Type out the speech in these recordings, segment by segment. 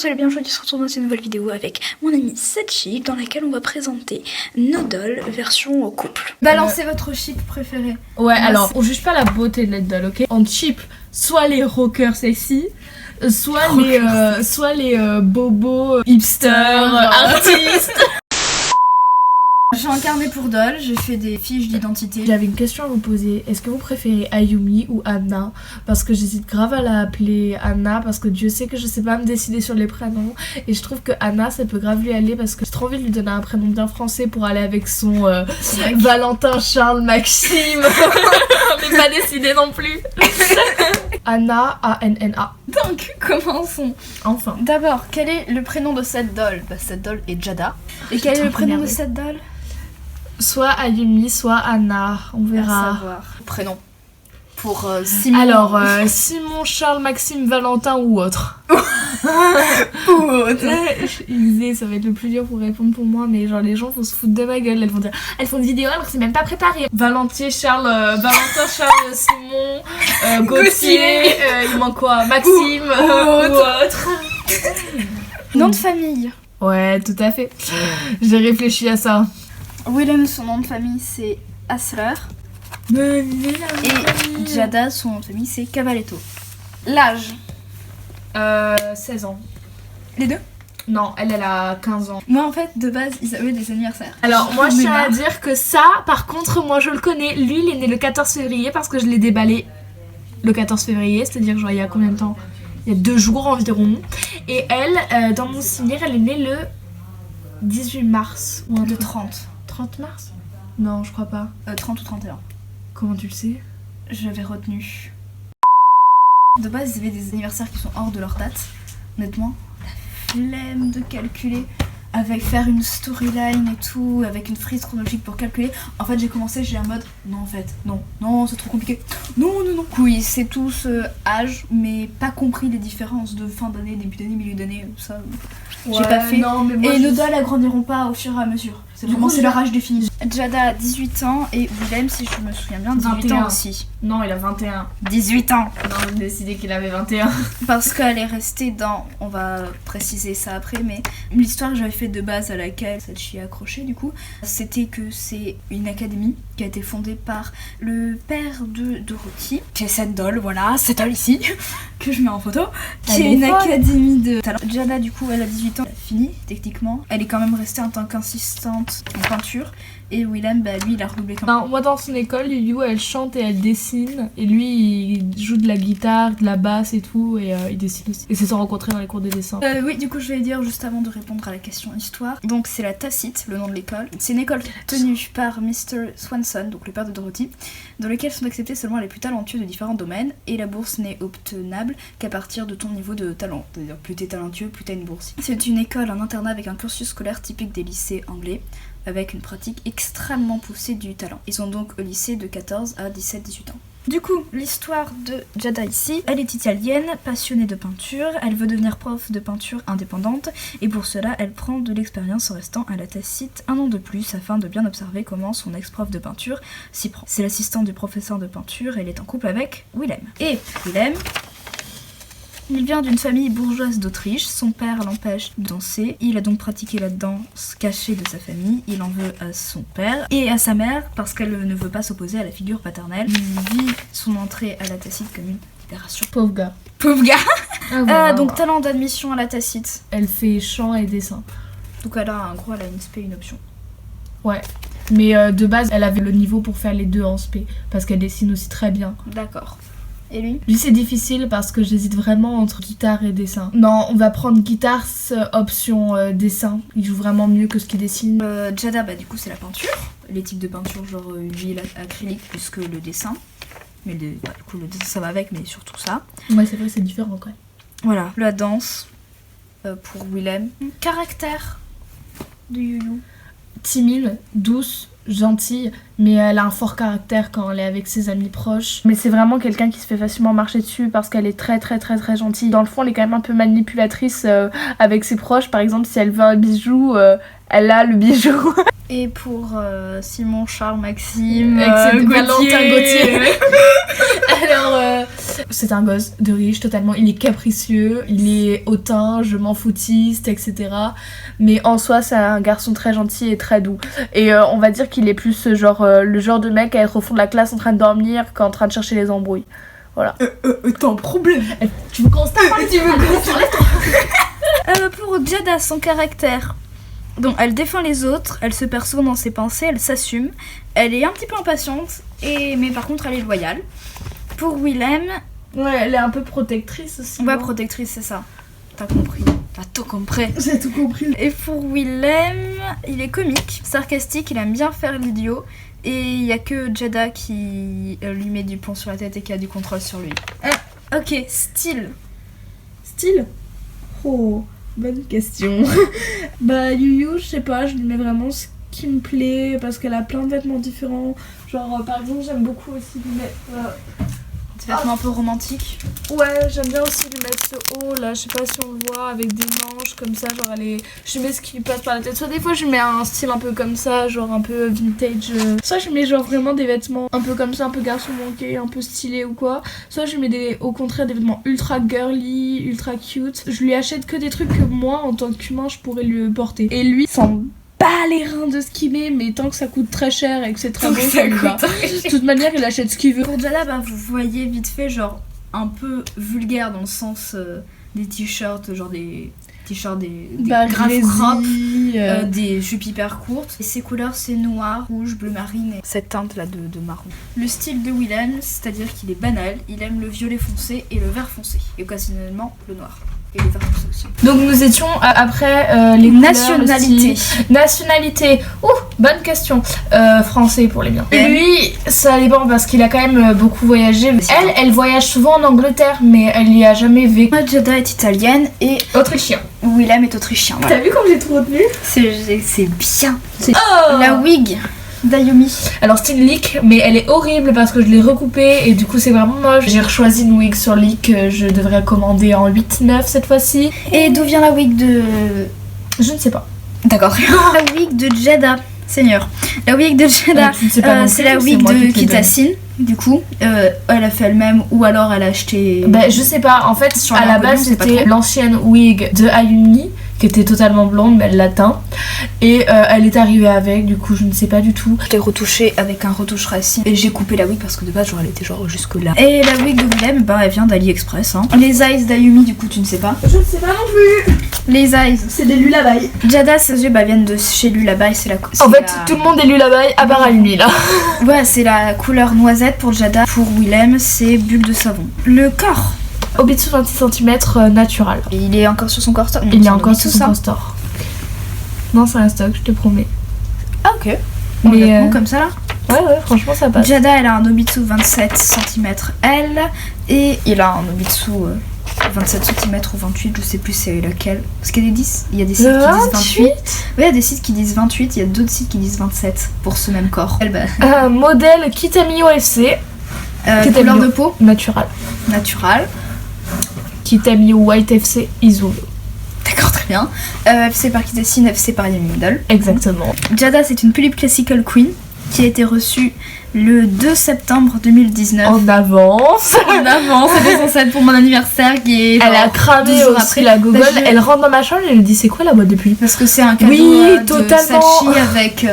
salut, bien aujourd'hui, on se retrouve dans cette nouvelle vidéo avec mon ami Setchi dans laquelle on va présenter nos dolls version couple. Balancez votre chip préféré. Ouais, alors on juge pas la beauté de la doll, ok? On chip soit les rockers sexy, soit les bobos hipsters, artistes. J'ai incarné pour doll, j'ai fait des fiches d'identité. J'avais une question à vous poser. Est-ce que vous préférez Ayumi ou Anna? Parce que j'hésite grave à l'appeler Anna parce que Dieu sait que je sais pas me décider sur les prénoms. Et je trouve que Anna ça peut grave lui aller parce que j'ai trop envie de lui donner un prénom bien français pour aller avec son Valentin, Charles, Maxime. On n'est pas décidé non plus. Anna, A-N-N-A. Donc, commençons. Enfin. D'abord, quel est le prénom de cette doll? Cette doll est Jada. Et quel est le prénom de cette doll? Soit Ayumi, soit Anna, on verra. À savoir. Prénom. Pour Simon. Alors, Simon, Charles, Maxime, Valentin ou autre. Ou autre. Xé, ça va être le plus dur pour répondre pour moi, mais genre les gens vont se foutre de ma gueule. Elles font une vidéo alors que c'est même pas préparé. Valentin, Charles, Simon, Gauthier, il manque quoi? Maxime ou autre. Nom de famille. Ouais, tout à fait. J'ai réfléchi à ça. Willem, son nom de famille c'est Asler. Et Jada, son nom de famille c'est Cavaletto. L'âge? 16 ans. Les deux? Non, elle a 15 ans. Moi en fait, de base, ils avaient des anniversaires. Alors moi je tiens à dire que ça, par contre, moi je le connais. Lui, il est né le 14 février parce que je l'ai déballé le 14 février, c'est-à-dire genre il y a combien de temps? Il y a 2 jours environ. Et elle, dans mon souvenir, elle est née le 18 mars. Ou Le 30. 30 mars? Non, je crois pas. 30 ou 31. Comment tu le sais? J'avais retenu. De base, ils avaient des anniversaires qui sont hors de leur date. Honnêtement, la flemme de calculer. Avec faire une storyline et tout, avec une frise chronologique pour calculer. En fait, j'ai commencé, j'ai un mode, non en fait, non, c'est trop compliqué. Non. Oui, c'est tous âge, mais pas compris les différences de fin d'année, début d'année, milieu d'année, ça. J'ai pas fait. Non, mais moi, et nos dolls, elles grandiront pas au fur et à mesure. C'est vraiment, c'est leur âge défini. Jada a 18 ans et Willem, si je me souviens bien, 18 ans aussi. Non, il a 21. 18 ans. Non, j'ai décidé qu'il avait 21. Parce qu'elle est restée dans, on va préciser ça après, mais l'histoire que j'avais faite de base à laquelle Setchi a accroché du coup, c'était que c'est une académie qui a été fondée par le père de Dorothy, qui est cette doll, voilà, cette doll ici, que je mets en photo, qui est une académie de talent. Jada du coup, elle a 18 ans, elle a fini techniquement, elle est quand même restée en tant qu'assistante en peinture. Et Willem, bah lui, il a redoublé quand même. Non, moi dans son école, Lulu, elle chante et elle dessine. Et lui, il joue de la guitare, de la basse et tout. Et il dessine aussi. Et c'est se rencontrer dans les cours de dessin. Oui, du coup, je vais dire juste avant de répondre à la question histoire. Donc, c'est la Tacite, le nom de l'école. C'est une école tenue par Mr. Swanson, donc le père de Dorothy, dans lequel sont acceptés seulement les plus talentueux de différents domaines. Et la bourse n'est obtenable qu'à partir de ton niveau de talent. C'est-à-dire, plus t'es talentueux, plus t'as une bourse. C'est une école en internat avec un cursus scolaire typique des lycées anglais, avec une pratique extrêmement poussée du talent. Ils sont donc au lycée de 14 à 17-18 ans. Du coup, l'histoire de Jada ici, elle est italienne, passionnée de peinture, elle veut devenir prof de peinture indépendante, et pour cela, elle prend de l'expérience en restant à la Tacite 1 an de plus afin de bien observer comment son ex-prof de peinture s'y prend. C'est l'assistante du professeur de peinture et elle est en couple avec Willem. Et Willem, il vient d'une famille bourgeoise d'Autriche, son père l'empêche de danser, il a donc pratiqué la danse cachée de sa famille, il en veut à son père et à sa mère parce qu'elle ne veut pas s'opposer à la figure paternelle. Il vit son entrée à la Tacite comme une libération. Pauvre gars. Pauvre gars. Voilà. Donc talent d'admission à la Tacite. Elle fait chant et dessin. Donc elle a une spé, une option. Ouais. Mais de base, elle avait le niveau pour faire les deux en spé. Parce qu'elle dessine aussi très bien. D'accord. Et lui? Lui c'est difficile parce que j'hésite vraiment entre guitare et dessin. Non, on va prendre guitare option dessin. Il joue vraiment mieux que ce qu'il dessine. Jada, bah du coup c'est la peinture. Les types de peinture genre huile, acrylique plus que le dessin. Mais du coup le dessin ça va avec, mais surtout ça. Ouais, c'est vrai, c'est différent quand même. Voilà, la danse pour Willem. Caractère de Youyou. Timide, douce, gentille, mais elle a un fort caractère quand elle est avec ses amis proches. Mais c'est vraiment quelqu'un qui se fait facilement marcher dessus parce qu'elle est très gentille. Dans le fond, elle est quand même un peu manipulatrice avec ses proches. Par exemple, si elle veut un bijou, elle a le bijou. Et pour Simon, Charles, Maxime, Gauthier. Alors, c'est un gosse de riche totalement. Il est capricieux, il est hautain, je m'en foutiste, etc. Mais en soi, c'est un garçon très gentil et très doux. Et on va dire qu'il est plus le genre de mec à être au fond de la classe en train de dormir qu'en train de chercher les embrouilles. Voilà. T'as un problème. Tu veux qu'on se tape? Tu veux qu'on se tape? Pour Jada, son caractère. Donc elle défend les autres, elle se perd souvent dans ses pensées, elle s'assume, elle est un petit peu impatiente, mais par contre elle est loyale. Pour Willem... Ouais, elle est un peu protectrice aussi. Ouais, protectrice, c'est ça. T'as compris. T'as tout compris. J'ai tout compris. Et pour Willem, il est comique, sarcastique, il aime bien faire l'idiot. Et il y a que Jada qui lui met du plomb sur la tête et qui a du contrôle sur lui. Ok, style. Style? Oh, bonne question. Bah, Yuyu, je sais pas, je lui mets vraiment ce qui me plaît parce qu'elle a plein de vêtements différents. Genre, par exemple, j'aime beaucoup aussi lui mettre. Des vêtements un peu romantiques. Ouais, j'aime bien aussi lui mettre ce haut là, je sais pas si on le voit, avec des manches comme ça, genre je lui mets ce qui lui passe par la tête. Soit des fois je lui mets un style un peu comme ça, genre un peu vintage. Soit je lui mets genre vraiment des vêtements un peu comme ça, un peu garçon manqué, un peu stylé ou quoi. Soit je lui mets au contraire des vêtements ultra girly, ultra cute. Je lui achète que des trucs que moi en tant qu'humain je pourrais lui porter. Et lui s'en bat les reins de ce qu'il met, mais tant que ça coûte très cher et que c'est très beau, ça lui va. De toute manière, il achète ce qu'il veut. Pour Jada, bah, vous voyez vite fait, genre un peu vulgaire dans le sens des t-shirts, genre des t-shirts, des graph crop, des jupes hyper courtes. Et ses couleurs, c'est noir, rouge, bleu marine et cette teinte là de marron. Le style de Willem, c'est-à-dire qu'il est banal, il aime le violet foncé et le vert foncé, et occasionnellement le noir. Et le vert foncé aussi. Donc nous étions après les nationalités. Nationalité. Bonne question. Français pour les miens. Lui, ça dépend parce qu'il a quand même beaucoup voyagé. Elle voyage souvent en Angleterre, mais elle y a jamais vécu. Jada est italienne et autrichien. Willem est autrichien. Voilà. T'as vu comme j'ai tout retenu? C'est bien. La wig d'Ayumi. Alors c'est une leak, mais elle est horrible parce que je l'ai recoupée et du coup c'est vraiment moche. J'ai choisi une wig sur leak que je devrais commander en 8-9 cette fois-ci. Et d'où vient la wig de... Je ne sais pas. D'accord. La wig de Jada, Seigneur. La wig de Jada, c'est la wig de Kitasin. Du coup, elle a fait elle-même ou alors elle a acheté... Bah je sais pas, en fait à la base c'était l'ancienne wig de Ayumi qui était totalement blonde mais elle l'a teint et elle est arrivée avec, du coup je ne sais pas du tout. Je l'ai retouchée avec un retouche racine et j'ai coupé la wig parce que de base genre elle était genre jusque là. Et la wig de Willem, bah elle vient d'AliExpress hein. Les eyes d'Ayumi du coup tu ne sais pas? Je ne sais pas non plus. Les eyes, c'est des Lullaby. Jada ses yeux viennent de chez Lullaby, c'est la... En fait tout le monde est Lullaby à part Ayumi là. Ouais c'est la couleur noisette pour Jada. Pour Willem c'est bulle de savon. Le corps. Obitsu 26 cm natural. Et il est encore sur son corps store. Il est encore sur son corps store. Non, c'est un stock, je te promets. Ah, ok. Mais comme ça là? Ouais, franchement ça passe. Jada elle a un Obitsu 27 cm L et il a un Obitsu 27 cm ou 28, je sais plus c'est lequel. Parce qu'il y a des 10, il y a des sites qui disent 28. Ouais, il y a des sites qui disent 28, il y a d'autres sites qui disent 27 pour ce même corps. Modèle Kitamiyo FC. Couleur de peau Natural. Kitamiyo White FC Izulu. D'accord, très bien. FC par Kitasin, FC par Yami Middle. Exactement. Jada c'est une Pulip Classical Queen qui a été reçue le 2 septembre 2019. En avance. C'était censé être pour mon anniversaire qui est... Elle a cramé aussi après. La Google. Elle rentre dans ma chambre et elle me dit c'est quoi la boîte depuis? Parce que c'est un cadeau de Sachi avec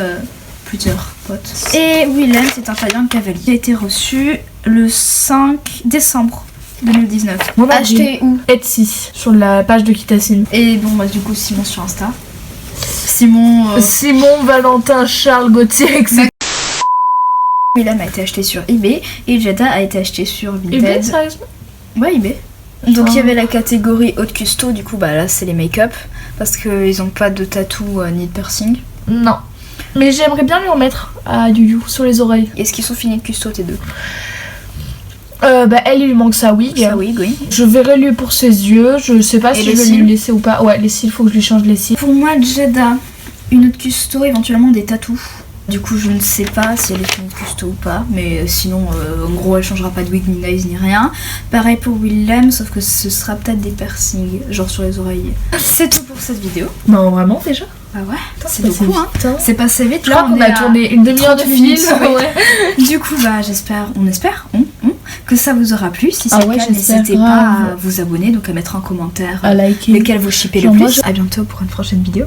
plusieurs potes. Et Willem c'est un Fabien Cavalli. Il a été reçu le 5 décembre 2019. On a acheté où? Etsy, sur la page de Kitasin. Et bon bah du coup Simon sur Insta. Simon Valentin Charles Gauthier, etc. Willem a été acheté sur eBay et Jada a été acheté sur Vinted. eBay, sérieusement? Ouais, eBay. Donc il y avait la catégorie haute custo, du coup bah là c'est les make-up parce qu'ils ont pas de tatou ni de piercing. Non. Mais j'aimerais bien lui en mettre à Yuyu sur les oreilles. Est-ce qu'ils sont finis de custo tes deux? Elle il lui manque sa wig. Sa wig, oui. Je verrai lui pour ses yeux, je sais pas si je vais lui laisser ou pas. Ouais, les cils, faut que je lui change les cils. Pour moi, Jada, une autre custo, éventuellement des tatous. Du coup, je ne sais pas si elle est finie de custo ou pas, mais sinon, en gros, elle changera pas de wig, ni nails, ni rien. Pareil pour Willem, sauf que ce sera peut-être des piercings, genre sur les oreilles. C'est tout pour pour cette vidéo. Non, vraiment déjà. Bah ouais, c'est passé beaucoup hein. vite, hein. C'est passé vite. Là, on a tourné une demi-heure de 30 film. minutes, ouais. Ouais. Du coup, bah on espère que ça vous aura plu. Si c'est Ah ouais, le cas, j'espère n'hésitez grave. pas à vous abonner, donc à mettre en commentaire À liker. lesquels vous shippez le Genre, moi, plus. À bientôt pour une prochaine vidéo.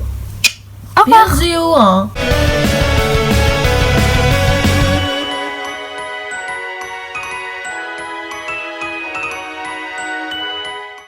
Bisous, hein.